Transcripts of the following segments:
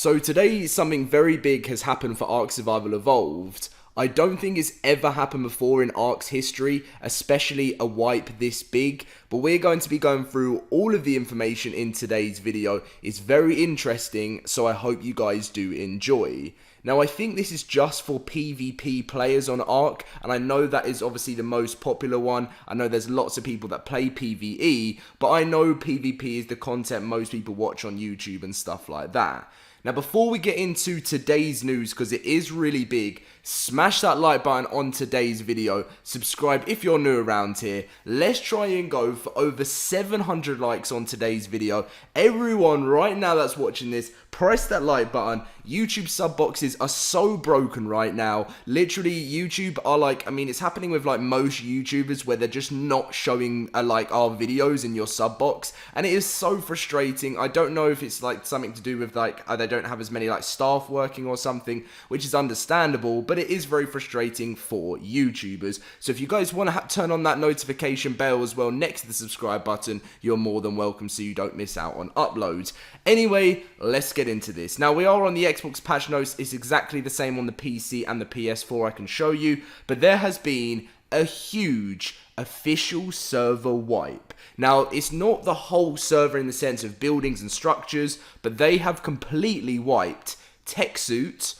So today, something very big has happened for Ark Survival Evolved. I don't think it's ever happened before in Ark's history, especially a wipe this big, but we're going to be going through all of the information in today's video. It's very interesting, so I hope you guys do enjoy. Now, I think this is just for PvP players on Ark, and I know that is obviously the most popular one. I know there's lots of people that play PvE, but I know PvP is the content most people watch on YouTube and stuff like that. Now, before we get into today's news, because it is really big, smash that like button on today's video, subscribe if you're new around here. Let's try and go for over 700 likes on today's video. Everyone right now that's watching this, press that like button. YouTube sub boxes are so broken right now. Literally, YouTube are like, it's happening with like most YouTubers where they're just not showing like our videos in your sub box, and it is so frustrating. I don't know if it's like something to do with like they don't have as many like staff working or something, which is understandable, but it is very frustrating for YouTubers. So if you guys want to turn on that notification bell as well next to the subscribe button, you're more than welcome so you don't miss out on uploads. Anyway, let's get into this. Now, we are on the Xbox patch notes. It's exactly the same on the PC and the PS4, I can show you, but there has been a huge official server wipe. Now, it's not the whole server in the sense of buildings and structures, but they have completely wiped tech suits,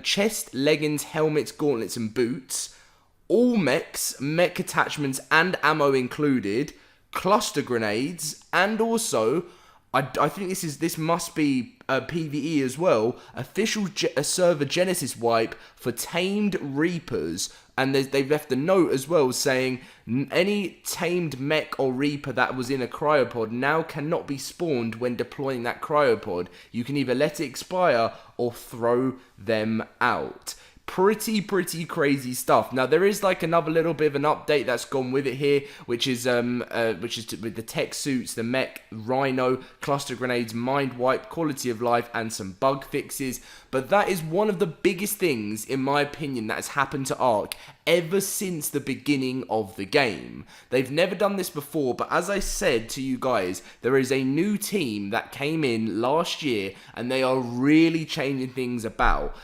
chest, leggings, helmets, gauntlets, and boots, all mechs, mech attachments, and ammo included, cluster grenades, and also, I think this must be PvE as well, official server Genesis wipe for tamed Reapers, and they've left a note as well saying any tamed mech or Reaper that was in a cryopod now cannot be spawned when deploying that cryopod. You can either let it expire or throw them out. Pretty crazy stuff. Now, there is like another little bit of an update that's gone with it here, which is with the tech suits, the mech, rhino, cluster grenades, mind wipe, quality of life, and some bug fixes. But that is one of the biggest things, in my opinion, that has happened to Ark ever since the beginning of the game. They've never done this before, but as I said to you guys, there is a new team that came in last year, and they are really changing things about.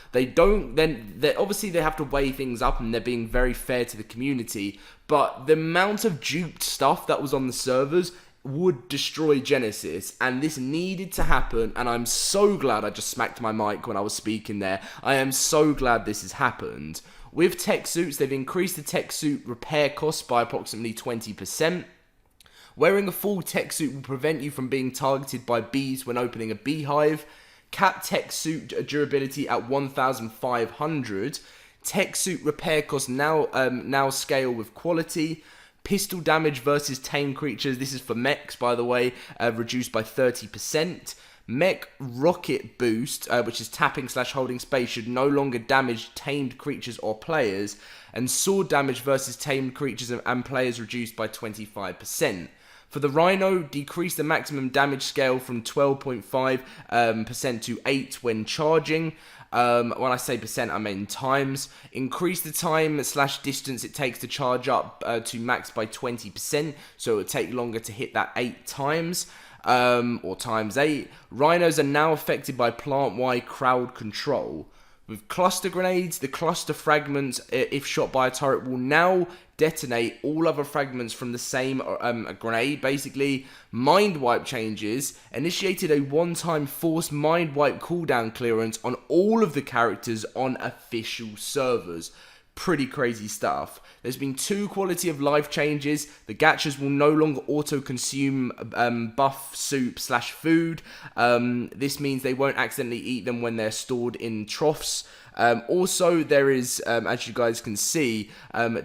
Obviously they have to weigh things up, and they're being very fair to the community, but the amount of duped stuff that was on the servers would destroy Genesis, and this needed to happen, and I'm so glad. I just smacked my mic when I was speaking there. I am so glad this has happened. With tech suits, they've increased the tech suit repair costs by approximately 20%. Wearing a full tech suit will prevent you from being targeted by bees when opening a beehive. Cap tech suit durability at 1,500. Tech suit repair costs now scale with quality. Pistol damage versus tame creatures, this is for mechs by the way, reduced by 30%. Mech rocket boost, which is tapping / holding space, should no longer damage tamed creatures or players. And sword damage versus tamed creatures and players reduced by 25%. For the Rhino, decrease the maximum damage scale from 12.5% to 8 when charging. When I say percent, I mean times. Increase the time / distance it takes to charge up to max by 20%, so it would take longer to hit that 8 times, or times 8. Rhinos are now affected by plant-wide crowd control. With cluster grenades, the cluster fragments, if shot by a turret, will now detonate all other fragments from the same grenade, basically. Mind wipe changes initiated a one-time forced mind wipe cooldown clearance on all of the characters on official servers. Pretty crazy stuff. There's been 2 quality of life changes. The gachas will no longer auto-consume buff soup / food. This means they won't accidentally eat them when they're stored in troughs. Also, there is, as you guys can see,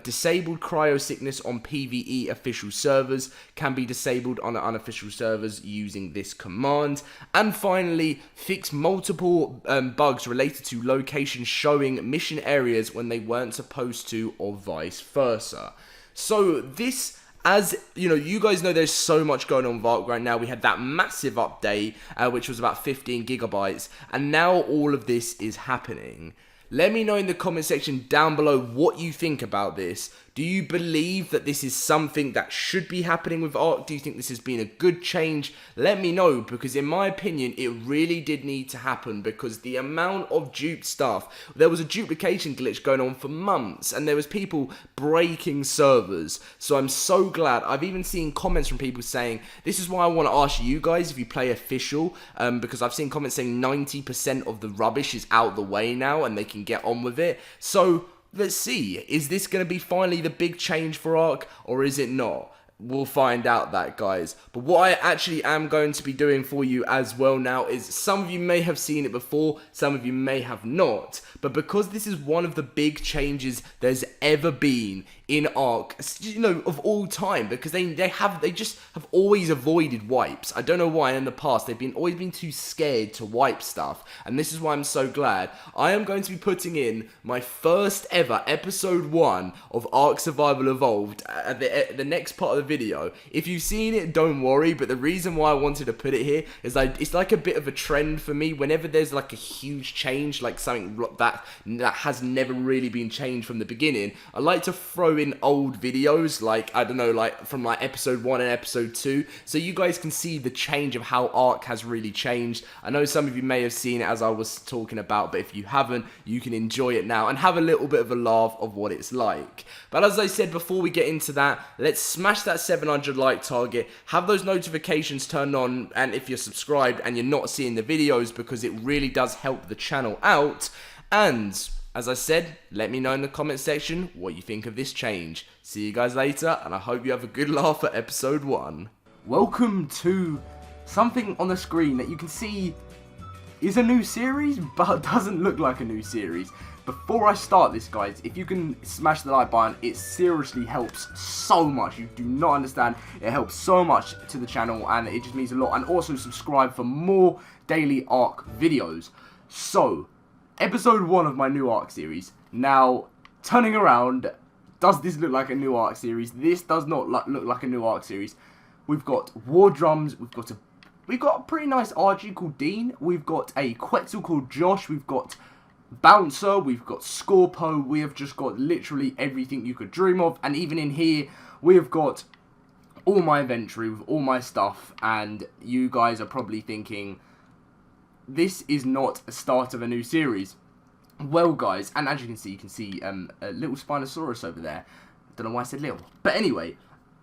disabled cryo sickness on PvE official servers can be disabled on unofficial servers using this command. And finally, fix multiple bugs related to location showing mission areas when they weren't supposed to, or vice versa. So this, as you guys know, there's so much going on with Ark right now. We had that massive update, which was about 15 gigabytes, and now all of this is happening. Let me know in the comment section down below what you think about this. Do you believe that this is something that should be happening with Ark? Do you think this has been a good change? Let me know, because in my opinion, it really did need to happen, because the amount of duped stuff, there was a duplication glitch going on for months, and there was people breaking servers. So I'm so glad. I've even seen comments from people saying, this is why I want to ask you guys if you play official, because I've seen comments saying 90% of the rubbish is out the way now, and they can get on with it. So let's see, is this going to be finally the big change for Ark, or is it not? We'll find out that, guys. But what I actually am going to be doing for you as well now is, some of you may have seen it before, some of you may have not, but because this is one of the big changes there's ever been in Ark, you know, of all time, because they just have always avoided wipes. I don't know why. In the past they've always been too scared to wipe stuff, and this is why I'm so glad. I am going to be putting in my first ever episode 1 of Ark Survival Evolved at the next part of the video. If you've seen it, don't worry, but the reason why I wanted to put it here is it's like a bit of a trend for me. Whenever there's like a huge change, like something that has never really been changed from the beginning, I like to throw in old videos, like, I don't know, like from like episode 1 and episode 2, so you guys can see the change of how Ark has really changed. I know some of you may have seen it as I was talking about, but if you haven't, you can enjoy it now and have a little bit of a laugh of what it's like. But as I said, before we get into that, let's smash that 700 like target, have those notifications turned on, and if you're subscribed and you're not seeing the videos, because it really does help the channel out. And as I said, let me know in the comment section what you think of this change. See you guys later, and I hope you have a good laugh at episode 1. Welcome to something on the screen that you can see is a new series, but doesn't look like a new series. Before I start this, guys, if you can smash the like button, it seriously helps so much. You do not understand. It helps so much to the channel, and it just means a lot. And also subscribe for more daily Ark videos. So, episode 1 of my new Ark series. Now, turning around, does this look like a new Ark series? This does not look like a new Ark series. We've got war drums, we've got a pretty nice RG called Dean, we've got a Quetzal called Josh, we've got Bouncer, we've got Scorpo, we have just got literally everything you could dream of, and even in here, we have got all my inventory with all my stuff, and you guys are probably thinking, this is not a start of a new series. Well, guys, and as you can see a little Spinosaurus over there. Don't know why I said little. But anyway,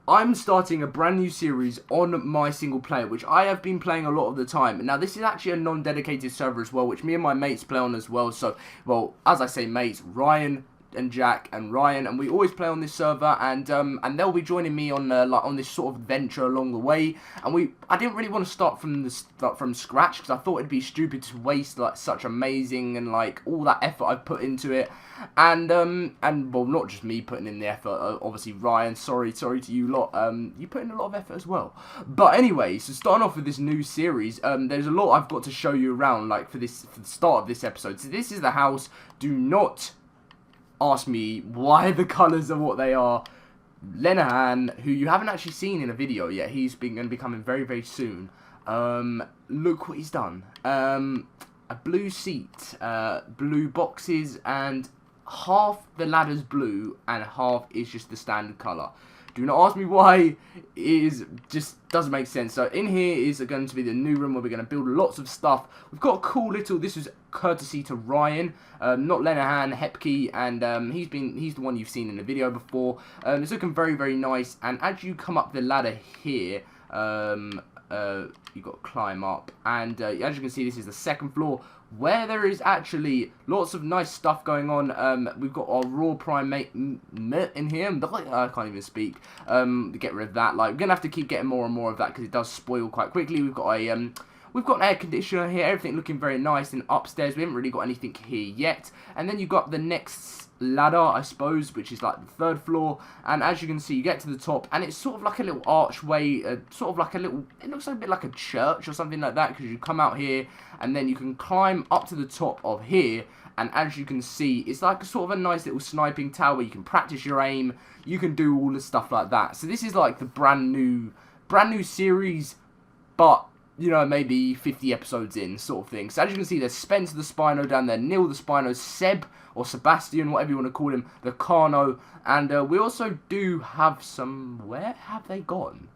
I'm starting a brand new series on my single player, which I have been playing a lot of the time. Now, this is actually a non-dedicated server as well, which me and my mates play on as well. So, well, as I say mates, Ryan and Jack and Ryan, and we always play on this server, and they'll be joining me on like on this sort of venture along the way. And I didn't really want to start from scratch, because I thought it'd be stupid to waste like such amazing and like all that effort I've put into it. And well, not just me putting in the effort, obviously Ryan, sorry to you lot, you put in a lot of effort as well. But anyway, so starting off with this new series, there's a lot I've got to show you around, like for the start of this episode. So this is the house. Do not ask me why the colours are what they are. Lenahan, who you haven't actually seen in a video yet, he's going to be coming very, very soon. Look what he's done. A blue seat, blue boxes, and half the ladder's blue and half is just the standard colour. Do not ask me why. It just doesn't make sense. So in here is going to be the new room where we're going to build lots of stuff. We've got a cool little, this was courtesy to Ryan, not Lenahan, Hepke, and he's the one you've seen in the video before. It's looking very, very nice, and as you come up the ladder here, you've got to climb up, and as you can see, this is the second floor, where there is actually lots of nice stuff going on. We've got our raw primate in here. I can't even speak. Get rid of that. Like, we're gonna have to keep getting more and more of that because it does spoil quite quickly. We've got an air conditioner here. Everything looking very nice. And upstairs, we haven't really got anything here yet. And then you've got the next ladder, I suppose, which is like the third floor, and as you can see, you get to the top, and it's sort of like a little archway, sort of like a little, it looks like a bit like a church or something like that, because you come out here, and then you can climb up to the top of here, and as you can see, it's like a sort of a nice little sniping tower. You can practice your aim, you can do all the stuff like that. So this is like the brand new series, but you know, maybe 50 episodes in, sort of thing. So as you can see, there's Spencer the Spino down there, Neil the Spino, Seb, or Sebastian, whatever you want to call him, the Carno, and we also do have some, where have they gone?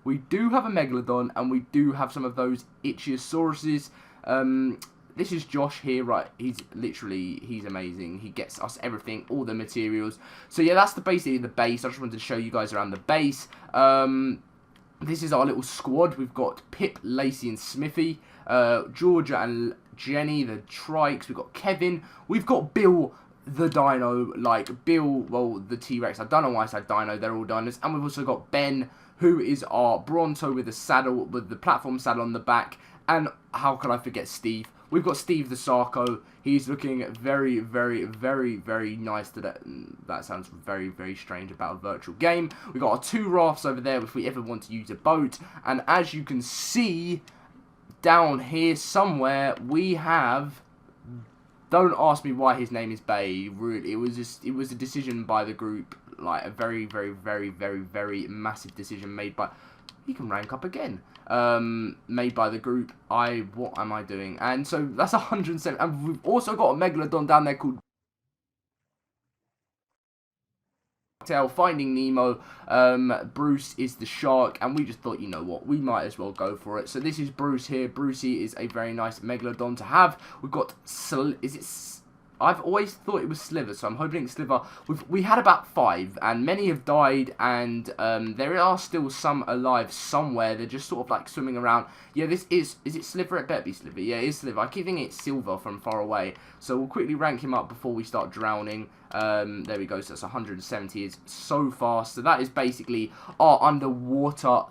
We do have a Megalodon, and we do have some of those Ichthyosaurus. This is Josh here, right? He's amazing. He gets us everything, all the materials. So yeah, that's basically the base. I just wanted to show you guys around the base. This is our little squad. We've got Pip, Lacey, and Smithy. Georgia and Jenny, the Trikes. We've got Kevin. We've got Bill, the Dino. Like, Bill, well, the T-Rex. I don't know why I said Dino. They're all dinos. And we've also got Ben, who is our Bronto with the saddle, with the platform saddle on the back. And how could I forget Steve? We've got Steve the Sarco. He's looking very, very, very, very nice today. That sounds very, very strange about a virtual game. We've got our 2 rafts over there if we ever want to use a boat. And as you can see, down here somewhere, we have... Don't ask me why his name is Bay. Really, it was a decision by the group. Like, a very, very, very, very, very massive decision made by... He can rank up again. Made by the group. What am I doing? And so that's 107. And we've also got a Megalodon down there called Finding Nemo. Bruce is the shark, and we just thought, you know what, we might as well go for it. So this is Bruce here. Brucey is a very nice Megalodon to have. We've got I've always thought it was Sliver, so I'm hoping it's Sliver. We had about 5, and many have died, and there are still some alive somewhere. They're just sort of like swimming around. Yeah, this is it Sliver? It better be Sliver. Yeah, it is Sliver. I keep thinking it's Silver from far away. So we'll quickly rank him up before we start drowning. There we go, so that's 170 is so fast. So that is basically our underwater,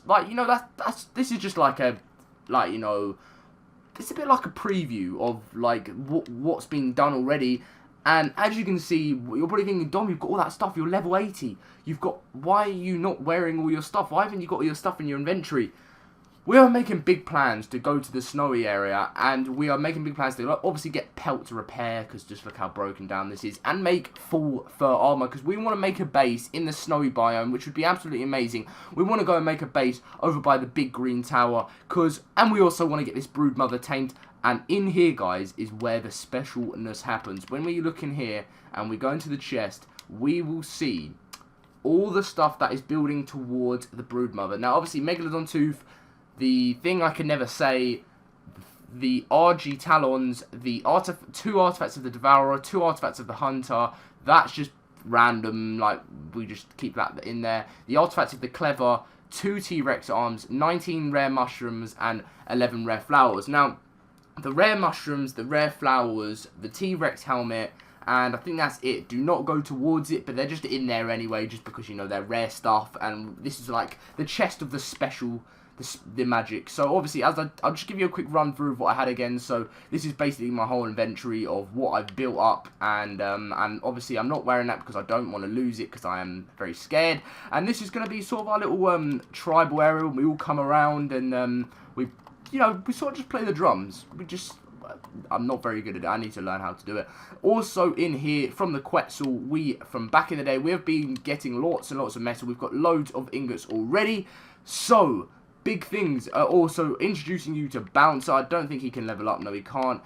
like, you know, this is just like a, like, you know, it's a bit like a preview of, like, what's been done already. And as you can see, you're probably thinking, Dom, you've got all that stuff. You're level 80. Why are you not wearing all your stuff? Why haven't you got all your stuff in your inventory? We are making big plans to go to the snowy area. And we are making big plans to obviously get pelt to repair, because just look how broken down this is. And make full fur armor, because we want to make a base in the snowy biome, which would be absolutely amazing. We want to go and make a base over by the big green tower, and we also want to get this brood mother tamed. And in here, guys, is where the specialness happens. When we look in here and we go into the chest, we will see all the stuff that is building towards the brood mother. Now, obviously, Megalodon Tooth, the thing I can never say, the RG Talons, the 2 artifacts of the Devourer, 2 artifacts of the Hunter, that's just random, like, we just keep that in there. The artifacts of the Clever, 2 T-Rex arms, 19 rare mushrooms, and 11 rare flowers. Now, the rare mushrooms, the rare flowers, the T-Rex helmet, and I think that's it. Do not go towards it, but they're just in there anyway, just because, you know, they're rare stuff, and this is like the chest of the special, the magic. So obviously, I'll just give you a quick run through of what I had again. So this is basically my whole inventory of what I've built up, and obviously I'm not wearing that because I don't want to lose it, because I am very scared. And this is going to be sort of our little tribal area. We all come around, and we sort of just play the drums. I'm not very good at it. I need to learn how to do it. Also in here, from the Quetzal, from back in the day, we have been getting lots and lots of metal. We've got loads of ingots already. So, big things. Also, introducing you to Bouncer. I don't think he can level up. No, he can't.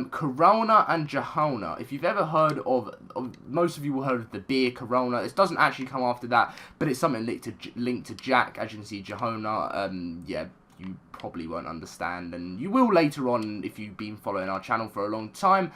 Corona and Jahona. If you've ever heard of, most of you will have heard of the beer Corona. This doesn't actually come after that, but it's something linked to Jack. As you can see, Jahona, yeah, you probably won't understand, and you will later on if you've been following our channel for a long time.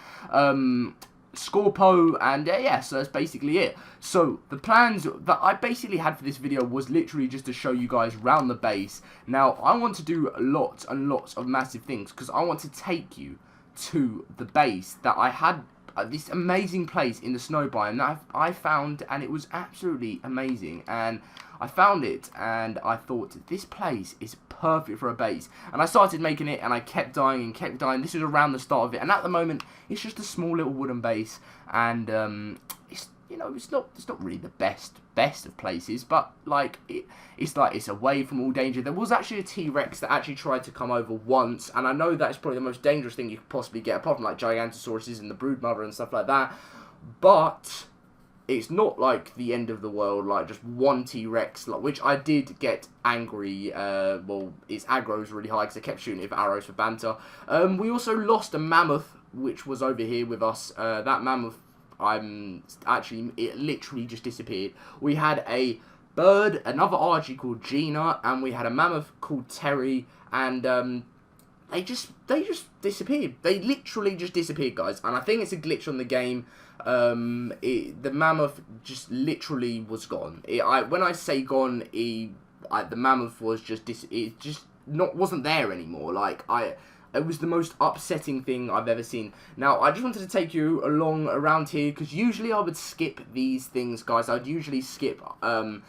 Scorpo, and yeah, so that's basically it. So the plans that I basically had for this video was literally just to show you guys around the base. Now I want to do lots and lots of massive things, because I want to take you to the base that I had, this amazing place in the snow biome that I found, and it was absolutely amazing. And I found it, and I thought, this place is perfect for a base. And I started making it, and I kept dying and kept dying. This is around the start of it, and at the moment, it's just a small little wooden base, and it's, you know, it's not really the best of places, but like it's away from all danger. There was actually a T-Rex that actually tried to come over once, and I know that's probably the most dangerous thing you could possibly get, apart from like Gigantosauruses and the Broodmother and stuff like that. But it's not like the end of the world, like just one T-Rex, like, which I did get angry. Well, its aggro was really high because I kept shooting it with arrows for banter. We also lost a mammoth, which was over here with us. That mammoth, it literally just disappeared. We had a bird, another Archie called Gina, and we had a mammoth called Terry, and they just disappeared. They literally just disappeared, guys. And I think it's a glitch on the game. The mammoth just literally was gone. When I say gone, the mammoth was wasn't there anymore. It was the most upsetting thing I've ever seen. Now, I just wanted to take you along around here, because usually I would skip these things, guys. I'd usually skip, for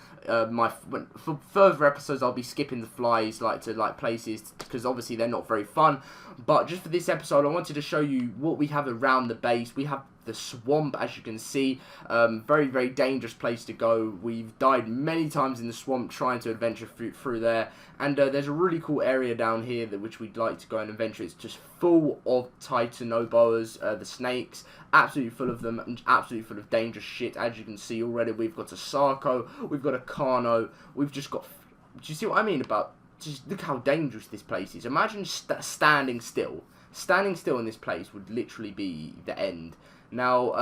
further episodes, I'll be skipping the flies, to places, because obviously they're not very fun. But just for this episode, I wanted to show you what we have around the base. We have the swamp, as you can see. Very, very dangerous place to go. We've died many times in the swamp trying to adventure through there. And there's a really cool area down here which we'd like to go and adventure. It's just full of titanoboas, the snakes, absolutely full of them, and absolutely full of dangerous shit. As you can see already, we've got a Sarco, we've got a Carno, we've just got... Do you see what I mean about... Just look how dangerous this place is. Imagine standing still. Standing still in this place would literally be the end. Now,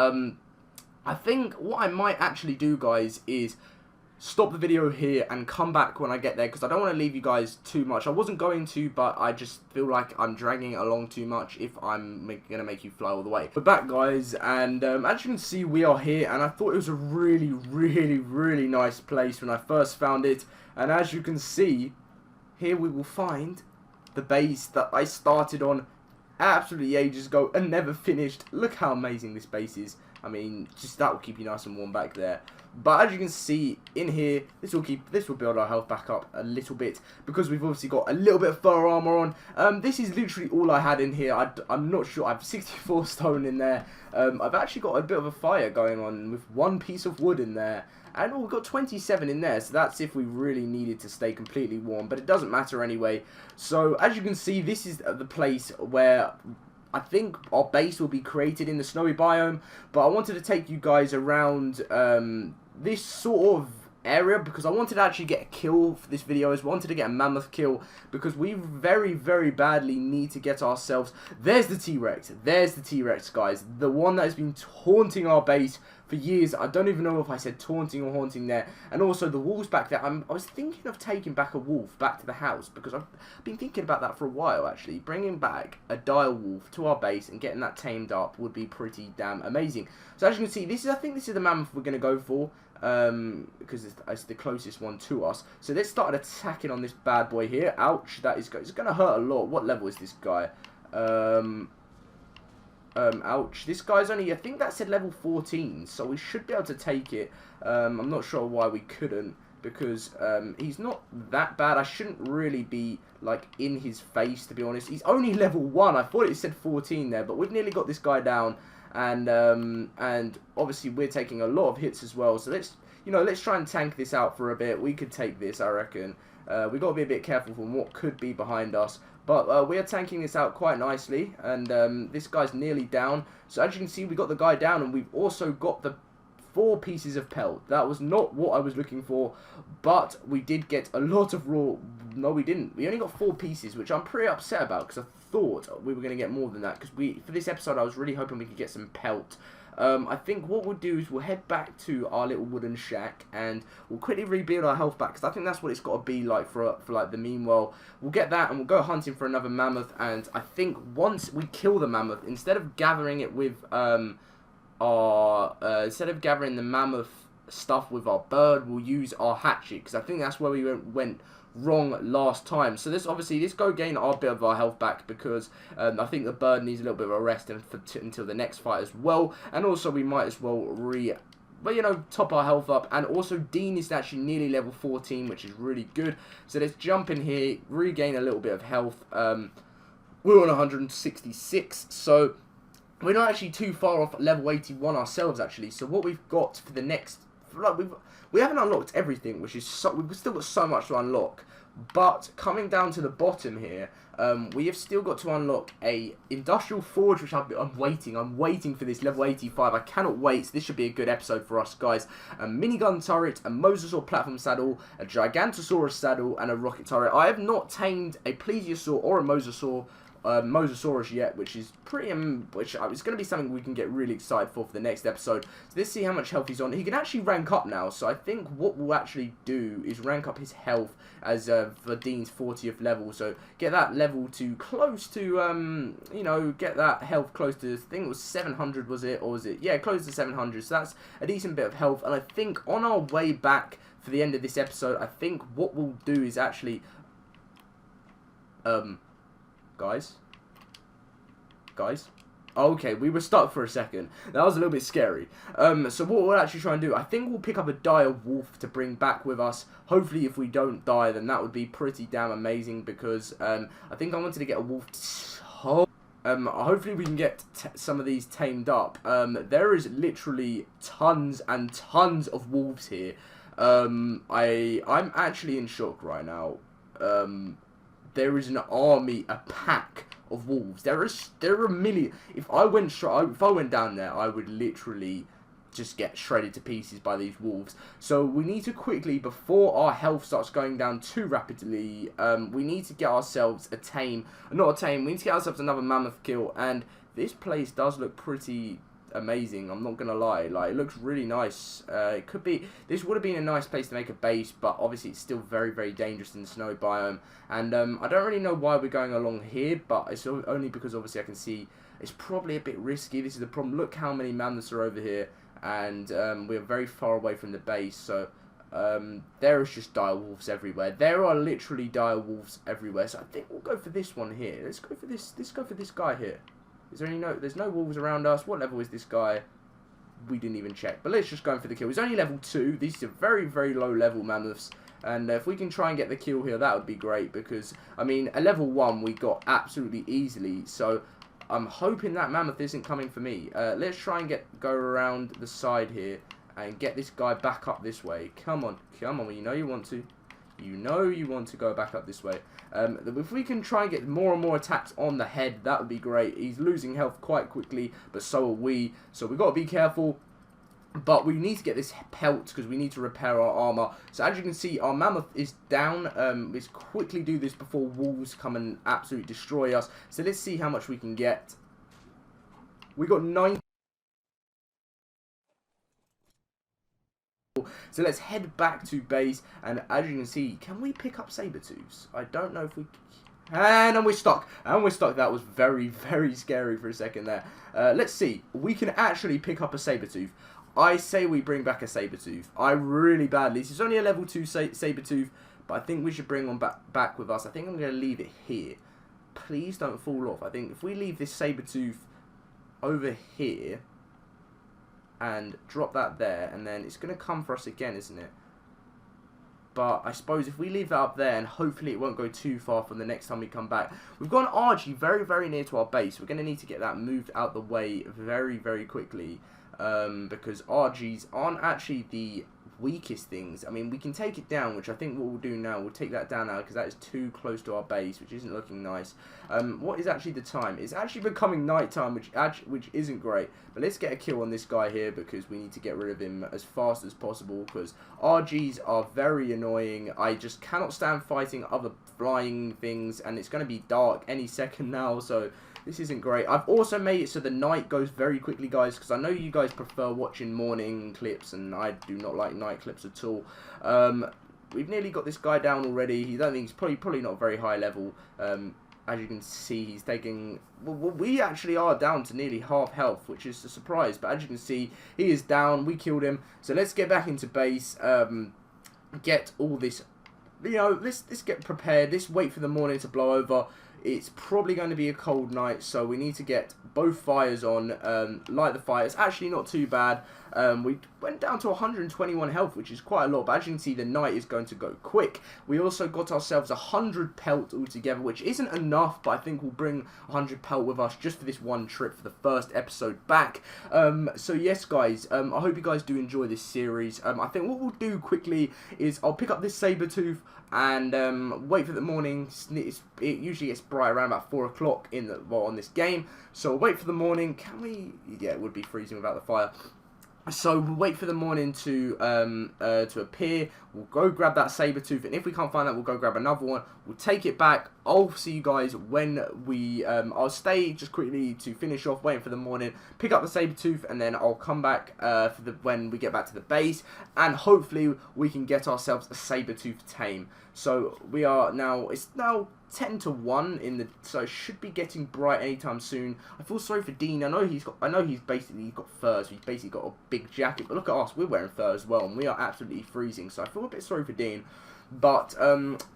I think what I might actually do, guys, is stop the video here and come back when I get there, because I don't want to leave you guys too much. I wasn't going to, but I just feel like I'm dragging it along too much if I'm going to make you fly all the way. We're back, guys, and as you can see, we are here, and I thought it was a really, really, really nice place when I first found it. And as you can see, here we will find the base that I started on absolutely ages ago and never finished. Look how amazing this base is. I mean, just that will keep you nice and warm back there. But as you can see in here, this will build our health back up a little bit, because we've obviously got a little bit of fur armor on. This is literally all I had in here. I'm not sure. I have 64 stone in there. I've actually got a bit of a fire going on with one piece of wood in there. And we've got 27 in there, so that's if we really needed to stay completely warm. But it doesn't matter anyway. So, as you can see, this is the place where I think our base will be created in the snowy biome. But I wanted to take you guys around this sort of area, because I wanted to actually get a kill for this video. I wanted to get a mammoth kill, because we very, very badly need to get ourselves... There's the T-Rex. There's the T-Rex, guys. The one that has been taunting our base for years. I don't even know if I said taunting or haunting there. And also the wolves back there. I was thinking of taking back a wolf back to the house, because I've been thinking about that for a while, actually. Bringing back a dire wolf to our base and getting that tamed up would be pretty damn amazing. So as you can see, I think this is the mammoth we're going to go for, because it's the closest one to us. So let's start attacking on this bad boy here. Ouch, it's going to hurt a lot. What level is this guy? Ouch. This guy's only, I think that said level 14, so we should be able to take it. I'm not sure why we couldn't, because he's not that bad. I shouldn't really be, like, in his face, to be honest. He's only level 1. I thought it said 14 there, but we've nearly got this guy down. And obviously we're taking a lot of hits as well, so let's try and tank this out for a bit. We could take this, I reckon. We've got to be a bit careful from what could be behind us. But we are tanking this out quite nicely, and this guy's nearly down. So as you can see, we got the guy down, and we've also got the 4 pieces of pelt. That was not what I was looking for, but we did get a lot of raw... No, we didn't. We only got 4 pieces, which I'm pretty upset about, because I thought we were going to get more than that, because for this episode, I was really hoping we could get some pelt. I think what we'll do is we'll head back to our little wooden shack, and we'll quickly rebuild our health back, because I think that's what it's got to be like for like the meanwhile. We'll get that, and we'll go hunting for another mammoth, and I think once we kill the mammoth, instead of gathering it with instead of gathering the mammoth stuff with our bird, we'll use our hatchet, because I think that's where we went wrong last time. So this go gain our bit of our health back, because I think the bird needs a little bit of a rest until the next fight as well. And also we might as well top our health up. And also Dean is actually nearly level 14, which is really good. So let's jump in here, regain a little bit of health. We're on 166, so we're not actually too far off level 81 ourselves, actually. So what we've got for the next... we haven't unlocked everything, which is we've still got so much to unlock. But coming down to the bottom here, we have still got to unlock a industrial forge, which I'm waiting for this level 85. I cannot wait. So this should be a good episode for us, guys. A minigun turret, a mosasaur platform saddle, a gigantosaurus saddle, and a rocket turret. I have not tamed a plesiosaur or a mosasaurus yet, which is pretty, which is going to be something we can get really excited for the next episode. So let's see how much health he's on. He can actually rank up now, so I think what we'll actually do is rank up his health as Verdeen's 40th level, so get that level to close to, you know, get that health close to, I think it was 700, was it, or was it, yeah, close to 700, so that's a decent bit of health, and I think on our way back for the end of this episode, I think what we'll do is actually, guys, okay, we were stuck for a second. That was a little bit scary. So what we'll actually try and do, I think we'll pick up a dire wolf to bring back with us. Hopefully, if we don't die, then that would be pretty damn amazing, because I think I wanted to get a wolf. Hopefully we can get some of these tamed up. There is literally tons and tons of wolves here. I'm actually in shock right now. There is an army, a pack of wolves. There are a million. If I went down there, I would literally just get shredded to pieces by these wolves. So we need to quickly, before our health starts going down too rapidly, we need to get ourselves we need to get ourselves another mammoth kill, and this place does look pretty amazing, I'm not gonna lie. Like, it looks really nice. This would have been a nice place to make a base, but obviously it's still very, very dangerous in the snow biome, and I don't really know why we're going along here, but it's only because obviously I can see it's probably a bit risky. This is the problem. Look how many mammoths are over here, and we're very far away from the base, so there is just dire wolves everywhere. There are literally dire wolves everywhere, so I think we'll go for this one here. Let's go for this guy here. Is there there's no wolves around us. What level is this guy? We didn't even check. But let's just go in for the kill. He's only level 2. These are very, very low level mammoths. And if we can try and get the kill here, that would be great. Because, I mean, a level 1 we got absolutely easily. So, I'm hoping that mammoth isn't coming for me. Let's try and go around the side here. And get this guy back up this way. Come on. Come on. You know you want to. You know you want to go back up this way. If we can try and get more and more attacks on the head, that would be great. He's losing health quite quickly, but so are we. So we've got to be careful. But we need to get this pelt because we need to repair our armor. So as you can see, our mammoth is down. Let's quickly do this before wolves come and absolutely destroy us. So let's see how much we can get. We got 9. So let's head back to base, and as you can see, can we pick up Sabretooths? I don't know if we can. And we're stuck. That was very, very scary for a second there. Let's see. We can actually pick up a Sabretooth. I say we bring back a Sabretooth. I really badly. This is only a level 2 Sabretooth, but I think we should bring one back with us. I think I'm going to leave it here. Please don't fall off. I think if we leave this Sabretooth over here and drop that there, and then it's going to come for us again, isn't it? But I suppose if we leave that up there, and hopefully it won't go too far from the next time we come back. We've got an RG very, very near to our base. We're going to need to get that moved out the way very, very quickly, because RGs aren't actually the weakest things. I mean, we can take it down, which I think what we'll do now, we'll take that down now because that is too close to our base, which isn't looking nice. What is actually the time? It's actually becoming nighttime, which isn't great. But let's get a kill on this guy here because we need to get rid of him as fast as possible because RGs are very annoying. I just cannot stand fighting other flying things, and it's going to be dark any second now, so this isn't great. I've also made it so the night goes very quickly, guys, because I know you guys prefer watching morning clips, and I do not like night clips at all. We've nearly got this guy down already. He's probably not very high level. As you can see, he's taking... Well, we actually are down to nearly half health, which is a surprise. But as you can see, he is down. We killed him. So let's get back into base. Get all this... You know, let's get prepared. Let's wait for the morning to blow over. It's probably going to be a cold night, so we need to get both fires on, light the fire. It's actually not too bad. We went down to 121 health, which is quite a lot, but as you can see, the night is going to go quick. We also got ourselves 100 pelt altogether, which isn't enough, but I think we'll bring 100 pelt with us just for this one trip for the first episode back. So yes, guys, I hope you guys do enjoy this series. I think what we'll do quickly is I'll pick up this Sabretooth and wait for the morning. It usually gets bright around about 4 o'clock on this game, so we'll wait for the morning. Can we? Yeah, it would be freezing without the fire. So we'll wait for the morning to appear. We'll go grab that Sabretooth, and if we can't find that, we'll go grab another one. We'll take it back. I'll see you guys when we... I'll stay just quickly to finish off, waiting for the morning, pick up the Sabretooth, and then I'll come back when we get back to the base, and hopefully we can get ourselves a Sabretooth tame. So we are now... It's now 10 to 1 in the, so it should be getting bright anytime soon. I feel sorry for Dean. I know he's got furs. He's basically got a big jacket, but look at us, we're wearing fur as well, and we are absolutely freezing. So I feel a bit sorry for Dean. But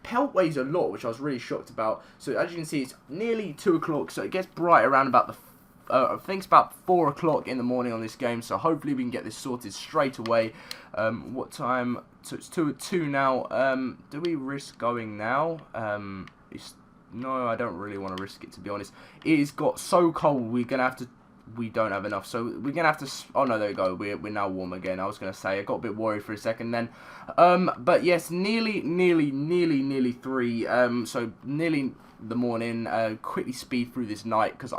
pelt weighs a lot, which I was really shocked about. So as you can see, it's nearly 2 o'clock, so it gets bright around about the I think it's about 4 o'clock in the morning on this game, so hopefully we can get this sorted straight away. What time? So it's 2 now. Do we risk going now? No, I don't really want to risk it, to be honest. It's got so cold, we don't have enough, so we're gonna have to. Oh no, there we go. We're now warm again. I was gonna say, I got a bit worried for a second then. But yes, nearly 3. So nearly the morning. Quickly speed through this night, because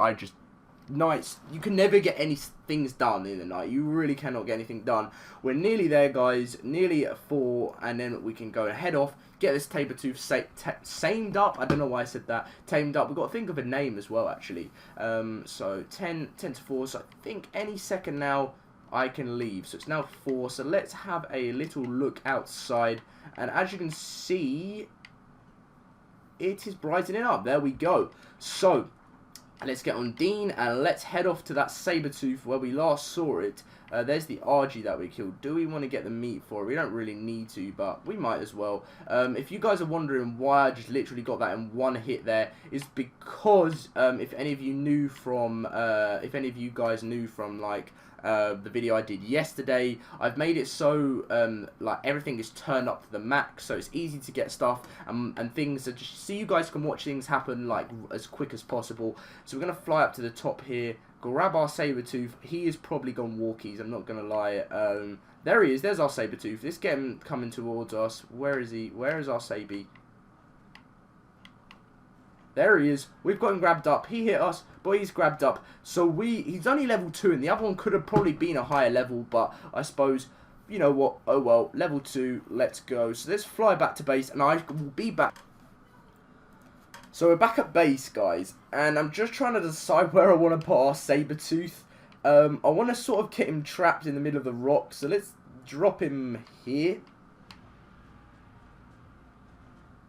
nights, you can never get any things done in the night. You really cannot get anything done. We're nearly there, guys. Nearly at 4, and then we can go and head off. Get this Sabretooth tamed up. I don't know why I said that. Tamed up. We've got to think of a name as well, actually. So 10 to 4. So I think any second now I can leave. So it's now 4. So let's have a little look outside. And as you can see, it is brightening up. There we go. So let's get on Dean and let's head off to that Sabretooth where we last saw it. There's the RG that we killed. Do we want to get the meat for it? We don't really need to, but we might as well. If you guys are wondering why I just literally got that in one hit there, is because if any of you guys knew from like the video I did yesterday, I've made it so like everything is turned up to the max, so it's easy to get stuff and things are just so you guys can watch things happen like as quick as possible. So we're gonna fly up to the top here, grab our Sabretooth. He is probably gone walkies, I'm not gonna lie. There he is. There's our Sabretooth. Let's get him coming towards us. Where is he? Where is our Sabie? There he is. We've got him grabbed up. He hit us, but he's grabbed up. So he's only level 2, and the other one could have probably been a higher level, but I suppose, you know what, oh well, level 2, let's go. So let's fly back to base, and I will be back. So we're back at base, guys, and I'm just trying to decide where I want to put our Sabretooth. I want to sort of get him trapped in the middle of the rock, so let's drop him here.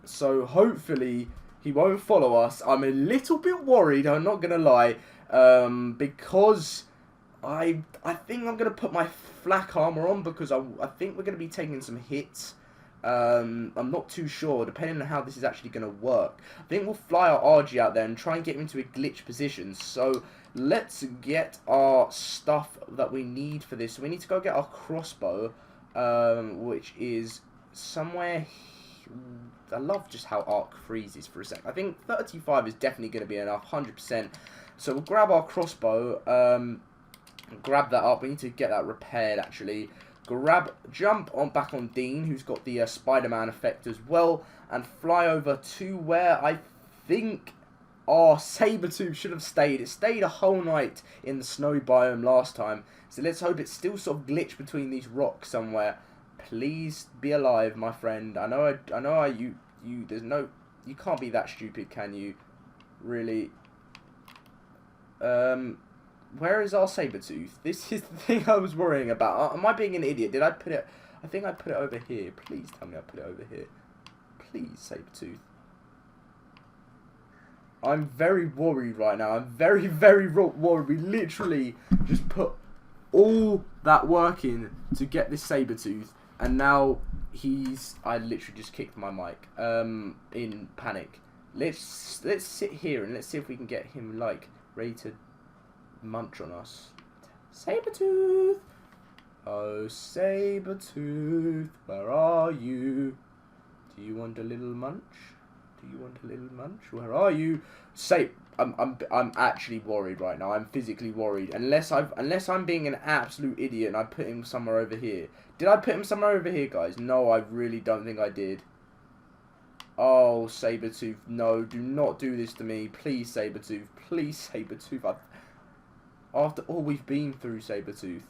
So hopefully he won't follow us. I'm a little bit worried, I'm not going to lie, because I think I'm going to put my flak armor on, because I think we're going to be taking some hits. I'm not too sure, depending on how this is actually going to work. I think we'll fly our RG out there and try and get him into a glitch position. So let's get our stuff that we need for this. So we need to go get our crossbow, which is somewhere here. I love just how Ark freezes for a sec. I think 35 is definitely going to be enough, 100%. So we'll grab our crossbow, grab that up. We need to get that repaired, actually. Jump back on Dean, who's got the Spider-Man effect as well, and fly over to where I think our Sabretooth should have stayed. It stayed a whole night in the snow biome last time, so let's hope it's still sort of glitched between these rocks somewhere. Please be alive, my friend. I know you can't be that stupid, can you? Really? Where is our Sabretooth? This is the thing I was worrying about. Am I being an idiot? Did I put it... I think I put it over here. Please tell me I put it over here. Please, Sabretooth. I'm very worried right now. I'm very, very worried. We literally just put all that work in to get this Sabretooth, and now I literally just kicked my mic in panic. Let's sit here and let's see if we can get him like ready to munch on us. Sabretooth! Oh, Sabretooth, where are you? Do you want a little munch? Do you want a little munch? Where are you? I'm actually worried right now. I'm physically worried. Unless I'm being an absolute idiot and I put him somewhere over here. Did I put him somewhere over here, guys? No, I really don't think I did. Oh, Sabretooth, no, do not do this to me. Please, Sabretooth. Please, Sabretooth. After all we've been through, Sabretooth.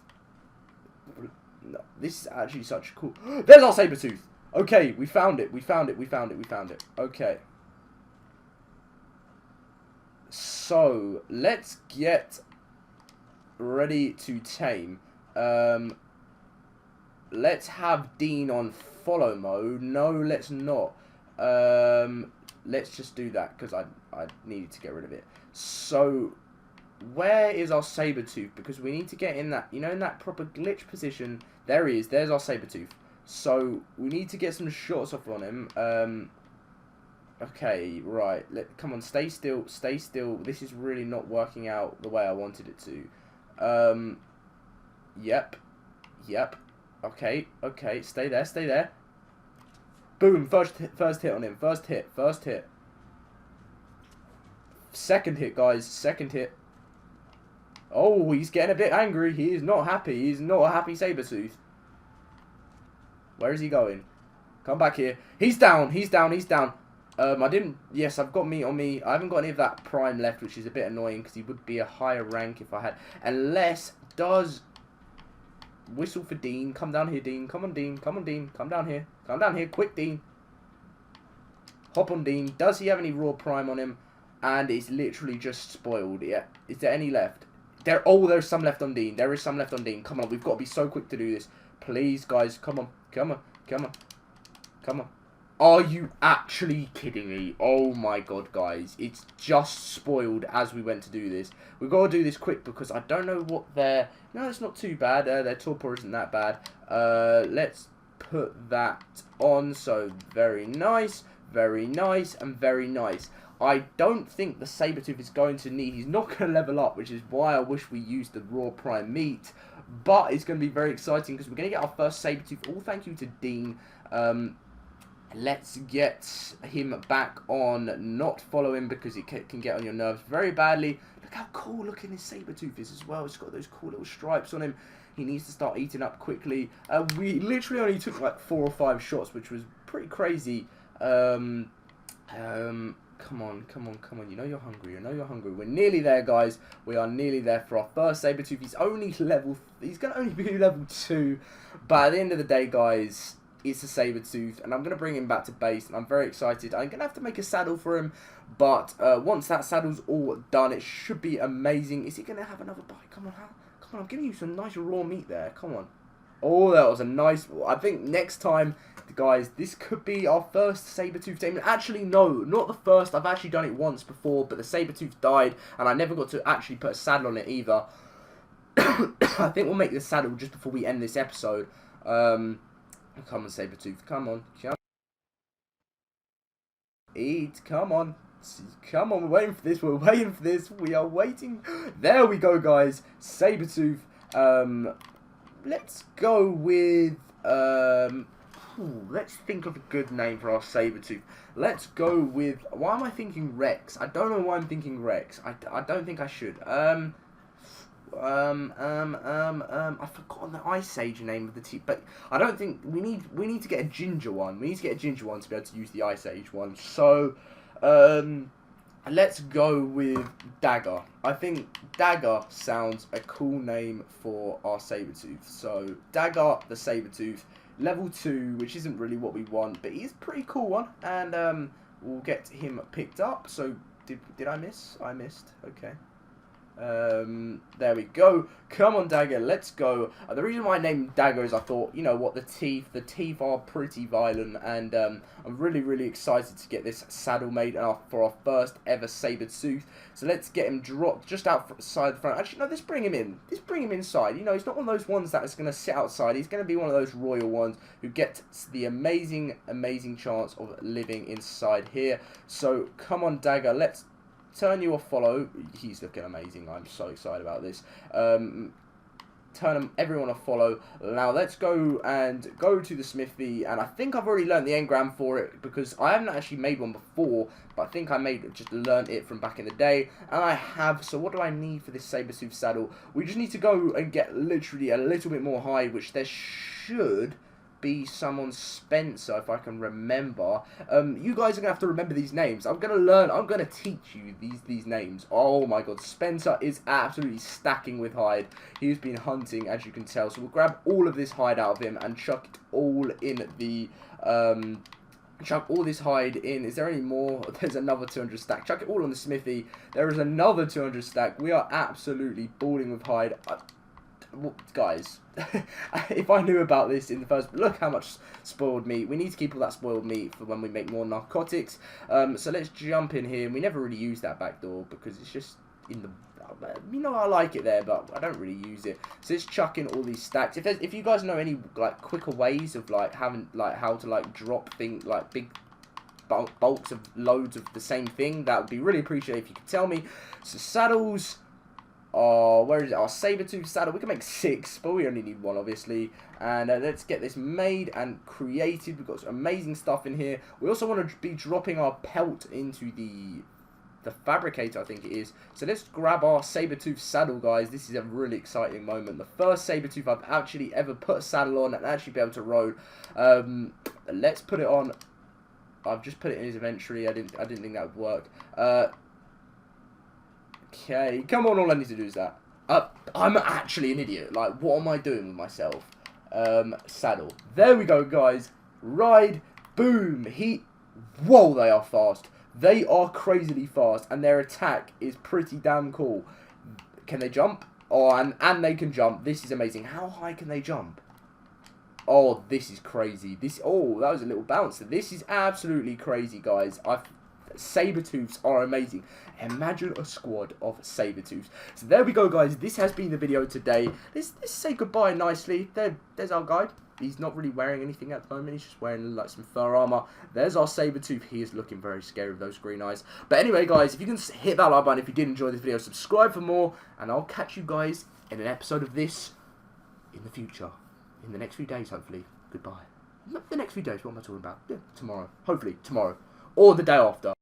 No, this is actually such cool... There's our Sabretooth! Okay, we found it. We found it. We found it. We found it. Okay. So, let's get ready to tame. Let's have Dean on follow mode. No, let's not. Let's just do that because I needed to get rid of it. So, where is our Sabretooth? Because we need to get in that, you know, in that proper glitch position. There he is. There's our Sabretooth. So, we need to get some shots off on him. Okay, right. Come on, stay still. Stay still. This is really not working out the way I wanted it to. Yep. Yep. Okay, okay. Stay there, stay there. Boom, first hit on him. First hit. Second hit, guys. Second hit. Oh, he's getting a bit angry. He is not happy. He's not a happy Sabretooth. Where is he going? Come back here. He's down. He's down. He's down. I didn't... Yes, I've got meat on me. I haven't got any of that prime left, which is a bit annoying because he would be a higher rank if I had... Unless... Does... Whistle for Dean. Come down here, Dean. Come on, Dean. Come on, Dean. Come down here. Come down here. Quick, Dean. Hop on, Dean. Does he have any raw prime on him? And it's literally just spoiled. Yeah. Is there any left? There's some left on Dean. There is some left on Dean. Come on. We've got to be so quick to do this. Please, guys. Come on. Come on. Come on. Come on. Are you actually kidding me? Oh my god, guys. It's just spoiled as we went to do this. We've got to do this quick because I don't know what their... No, it's not too bad. Their torpor isn't that bad. Let's put that on. So, very nice, and very nice. I don't think the Sabretooth is going to need... He's not going to level up, which is why I wish we used the raw prime meat. But it's going to be very exciting because we're going to get our first Sabretooth. All thank you to Dean. Let's get him back on, not follow him because it can get on your nerves very badly. Look how cool looking his Sabretooth is as well. It's got those cool little stripes on him. He needs to start eating up quickly. We literally only took like 4 or 5 shots, which was pretty crazy. Come on. You know you're hungry. We're nearly there, guys. We are nearly there for our first Sabretooth. He's going to only be level 2. But at the end of the day, guys... It's a Sabretooth, and I'm going to bring him back to base, and I'm very excited. I'm going to have to make a saddle for him, but once that saddle's all done, it should be amazing. Is he going to have another bite? Come on, I'm giving you some nice raw meat there. Come on. Oh, that was a nice... I think next time, guys, this could be our first Sabretooth taming. Actually, no, not the first. I've actually done it once before, but the Sabretooth died, and I never got to actually put a saddle on it either. I think we'll make the saddle just before we end this episode. Come on, Sabretooth. Come on. Eat. Come on. Come on. We're waiting for this. We are waiting. There we go, guys. Sabretooth. Let's go with... let's think of a good name for our Sabretooth. Let's go with... Why am I thinking Rex? I don't know why I'm thinking Rex. I don't think I should. I've forgotten the Ice Age name of the team, but I don't think we need to get a ginger one. We need to get a ginger one to be able to use the Ice Age one. So, let's go with Dagger. I think Dagger sounds a cool name for our Sabretooth. So, Dagger the Sabretooth, level 2, which isn't really what we want, but he's a pretty cool one, and we'll get him picked up. So, did I miss? I missed. Okay. There we go. Come on, Dagger, let's go. The reason why I named Dagger is I thought, you know what, the teeth are pretty violent, and I'm really excited to get this saddle made for our first ever Sabretooth. So let's get him dropped just outside the front. Actually, no, let's bring him in. Let's bring him inside. You know, he's not one of those ones that is going to sit outside. He's going to be one of those royal ones who get the amazing chance of living inside here. So come on, Dagger, let's turn you off follow. He's looking amazing. I'm so excited about this. turn everyone a follow. Now let's go to the smithy, and I think I've already learned the engram for it because I haven't actually made one before, but I think I learned it from back in the day, and I have. So what do I need for this Sabretooth saddle? We just need to go and get literally a little bit more hide, which there should be some on Spencer, if I can remember. You guys are gonna have to remember these names. I'm gonna teach you these names. Oh my god, Spencer is absolutely stacking with hide. He's been hunting, as you can tell. So we'll grab all of this hide out of him and chuck it all in the chuck all this hide in. Is there any more? There's another 200 stack. Chuck it all on the smithy. There is another 200 stack. We are absolutely balling with hide. Guys, if I knew about this in the first, look how much spoiled meat. We need to keep all that spoiled meat for when we make more narcotics. So let's jump in here. We never really use that back door because it's just in the, you know, I like it there, but I don't really use it. So let's chuck in all these stacks. If you guys know any like quicker ways of like having like how to like drop things like big bulks of loads of the same thing, that would be really appreciated if you could tell me. So saddles. Oh, where is it? Our Sabretooth saddle. We can make 6, but we only need 1, obviously. And let's get this made and created. We've got some amazing stuff in here. We also want to be dropping our pelt into the fabricator, I think it is. So let's grab our Sabretooth saddle, guys. This is a really exciting moment. The first Sabretooth I've actually ever put a saddle on and actually be able to rode. Let's put it on. I've just put it in his inventory. I didn't think that would work. Okay, come on, all I need to do is that. I'm actually an idiot. Like, what am I doing with myself? Saddle. There we go, guys. Ride. Boom. Whoa, they are fast. They are crazily fast, and their attack is pretty damn cool. Can they jump? Oh, and they can jump. This is amazing. How high can they jump? Oh, this is crazy. Oh, that was a little bouncer. This is absolutely crazy, guys. Sabretooths are amazing. Imagine a squad of Sabretooths. So there we go, guys. This has been the video today. Let's say goodbye nicely. There's our guy. He's not really wearing anything at the moment. He's just wearing like some fur armor. There's our Sabretooth. He is looking very scary with those green eyes. But anyway, guys, if you can hit that like button if you did enjoy this video, subscribe for more, and I'll catch you guys in an episode of this in the future. In the next few days, hopefully. Goodbye. Not the next few days. What am I talking about? Yeah, tomorrow. Hopefully tomorrow. Or the day after.